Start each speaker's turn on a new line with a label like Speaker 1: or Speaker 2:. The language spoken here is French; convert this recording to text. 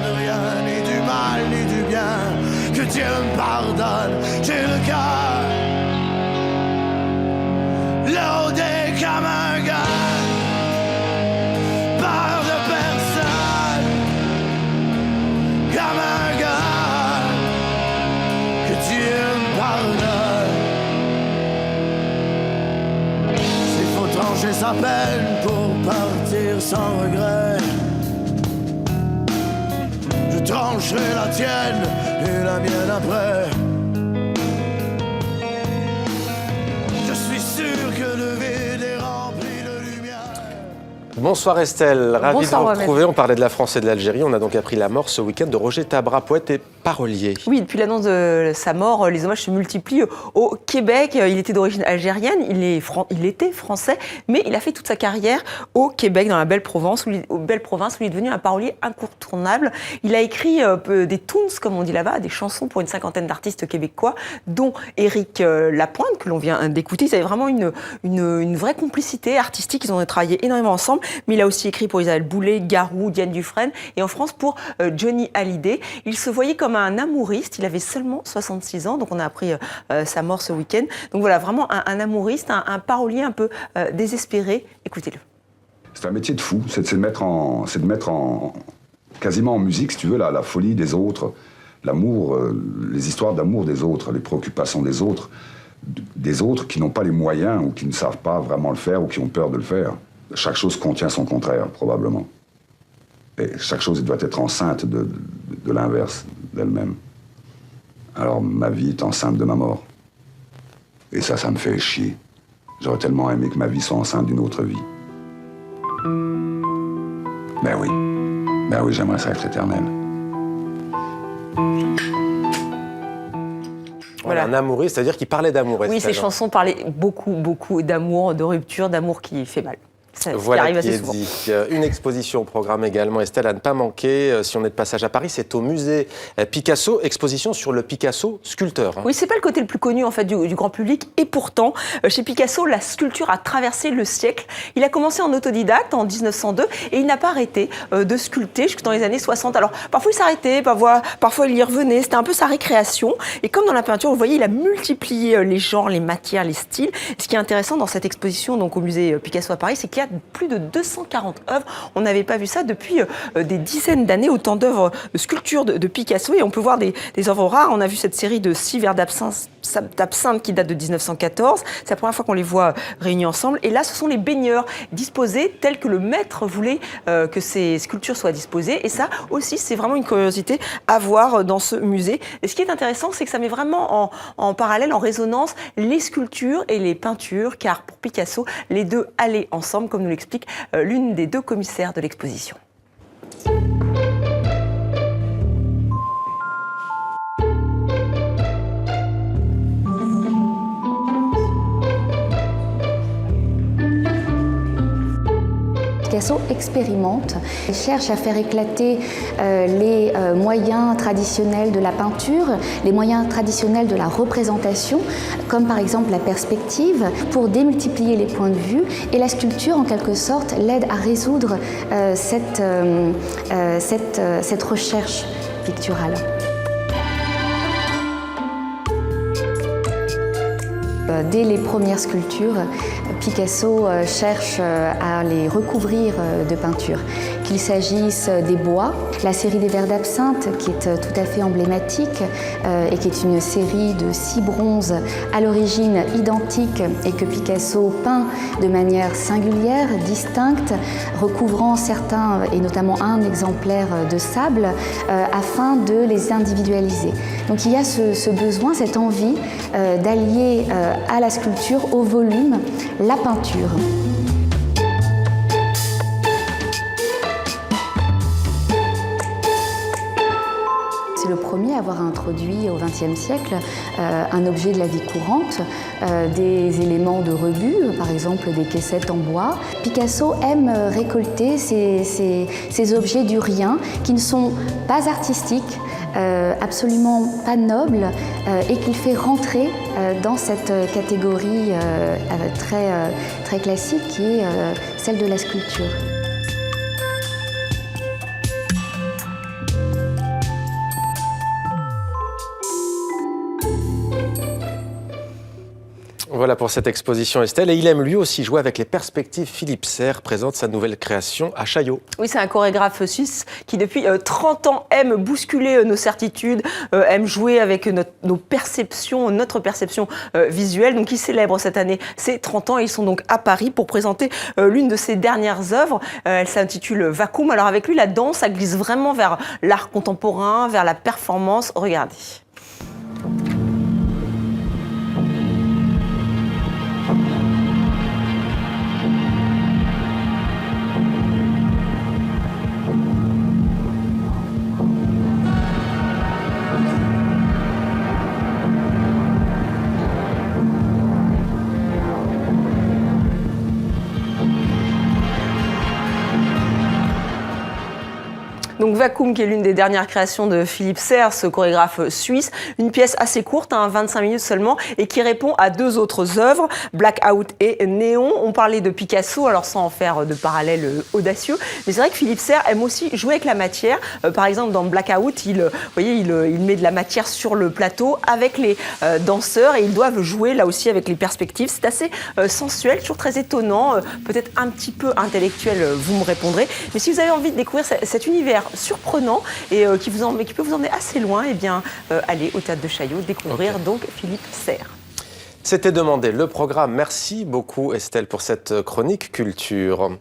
Speaker 1: de rien, ni du mal, ni du bien. Que Dieu me pardonne, j'ai le cœur lourdé comme un gars. Peur de personne, comme un gars. Que Dieu me pardonne. S'il faut trancher sa peine pour partir sans regret, je trancherai la tienne et la mienne après. Je suis sûr que le vide est rempli de lumière.
Speaker 2: Bonsoir Estelle, ravi
Speaker 3: Bonsoir,
Speaker 2: de vous
Speaker 3: Mohamed.
Speaker 2: retrouver. On parlait de la France et de l'Algérie. On a donc appris la mort ce week-end de Roger Tabra, poète et parolier.
Speaker 3: Oui, depuis l'annonce de sa mort, les hommages se multiplient au Québec. Il était d'origine algérienne, il était français, mais il a fait toute sa carrière au Québec, dans la belle province, où il est devenu un parolier incontournable. Il a écrit des tunes, comme on dit là-bas, des chansons pour une cinquantaine d'artistes québécois, dont Éric Lapointe, que l'on vient d'écouter. Ils avaient vraiment une vraie complicité artistique. Ils ont travaillé énormément ensemble, mais il a aussi écrit pour Isabelle Boulay, Garou, Diane Dufresne, et en France pour Johnny Hallyday. Il se voyait comme un amouriste. Il avait seulement 66 ans, donc on a appris sa mort ce week-end. Donc voilà, vraiment un amouriste, un parolier un peu désespéré. Écoutez-le.
Speaker 4: C'est un métier de fou, c'est de mettre quasiment en musique, si tu veux, la folie des autres, l'amour, les histoires d'amour des autres, les préoccupations des autres qui n'ont pas les moyens ou qui ne savent pas vraiment le faire ou qui ont peur de le faire. Chaque chose contient son contraire, probablement. Et chaque chose doit être enceinte de l'inverse d'elle-même. Alors ma vie est enceinte de ma mort. Et ça me fait chier. J'aurais tellement aimé que ma vie soit enceinte d'une autre vie. Ben oui, j'aimerais ça être éternel.
Speaker 2: Voilà, un amouriste, c'est-à-dire qu'il parlait d'amour.
Speaker 3: Oui,
Speaker 2: Estelle.
Speaker 3: ces chansons parlaient beaucoup d'amour, de rupture, d'amour qui fait mal. Ça
Speaker 2: Voilà
Speaker 3: arrive
Speaker 2: qui
Speaker 3: assez
Speaker 2: est
Speaker 3: souvent.
Speaker 2: dit. Une exposition au programme également, Estelle, à ne pas manquer. Si on est de passage à Paris, c'est au musée Picasso, exposition sur le Picasso sculpteur.
Speaker 3: Oui, c'est pas le côté le plus connu en fait du grand public, et pourtant, chez Picasso, la sculpture a traversé le siècle. Il a commencé en autodidacte en 1902 et il n'a pas arrêté de sculpter jusque dans les années 60. Alors parfois il s'arrêtait, parfois il y revenait. C'était un peu sa récréation. Et comme dans la peinture, vous voyez, il a multiplié les genres, les matières, les styles. Ce qui est intéressant dans cette exposition, donc au musée Picasso à Paris, c'est qu'il y a plus de 240 œuvres. On n'avait pas vu ça depuis des dizaines d'années, autant d'œuvres de sculpture de Picasso. Et on peut voir des œuvres rares. On a vu cette série de 6 verres d'absinthe qui date de 1914. C'est la première fois qu'on les voit réunis ensemble. Et là, ce sont les baigneurs disposés tels que le maître voulait que ces sculptures soient disposées. Et ça aussi, c'est vraiment une curiosité à voir dans ce musée. Et ce qui est intéressant, c'est que ça met vraiment en parallèle, en résonance, les sculptures et les peintures, car pour Picasso, les deux allaient ensemble, comme nous l'explique l'une des deux commissaires de l'exposition.
Speaker 5: Picasso expérimente, il cherche à faire éclater les moyens traditionnels de la peinture, les moyens traditionnels de la représentation, comme par exemple la perspective, pour démultiplier les points de vue. Et la sculpture, en quelque sorte, l'aide à résoudre cette recherche picturale. Dès les premières sculptures, Picasso cherche à les recouvrir de peinture. Qu'il s'agisse des bois, la série des verres d'absinthe qui est tout à fait emblématique et qui est une série de 6 bronzes à l'origine identiques et que Picasso peint de manière singulière, distincte, recouvrant certains et notamment un exemplaire de sable afin de les individualiser. Donc il y a ce besoin, cette envie d'allier à la sculpture, au volume, la peinture. C'est le premier à avoir introduit au XXe siècle un objet de la vie courante, des éléments de rebut, par exemple des caissettes en bois. Picasso aime récolter ces objets du rien qui ne sont pas artistiques, absolument pas noble et qu'il fait rentrer dans cette catégorie très classique qui est celle de la sculpture.
Speaker 2: Voilà pour cette exposition, Estelle. Et il aime lui aussi jouer avec les perspectives. Philippe Serre présente sa nouvelle création à Chaillot.
Speaker 3: Oui, c'est un chorégraphe suisse qui, depuis 30 ans, aime bousculer nos certitudes, aime jouer avec notre perception visuelle. Donc, il célèbre cette année ses 30 ans. Ils sont donc à Paris pour présenter l'une de ses dernières œuvres. Elle s'intitule Vacuum. Alors, avec lui, la danse, ça glisse vraiment vers l'art contemporain, vers la performance. Regardez. Donc Vacuum, qui est l'une des dernières créations de Philippe Serre, ce chorégraphe suisse, une pièce assez courte, 25 minutes seulement, et qui répond à deux autres œuvres, Blackout et Néon. On parlait de Picasso, alors sans en faire de parallèles audacieux, mais c'est vrai que Philippe Serre aime aussi jouer avec la matière. Par exemple, dans Blackout, il met de la matière sur le plateau avec les danseurs, et ils doivent jouer là aussi avec les perspectives. C'est assez sensuel, toujours très étonnant, peut-être un petit peu intellectuel, vous me répondrez. Mais si vous avez envie de découvrir cet univers surprenant et qui peut vous emmener assez loin, eh bien, allez au Théâtre de Chaillot découvrir donc Philippe Serre.
Speaker 2: C'était demandé le programme. Merci beaucoup Estelle pour cette chronique culture.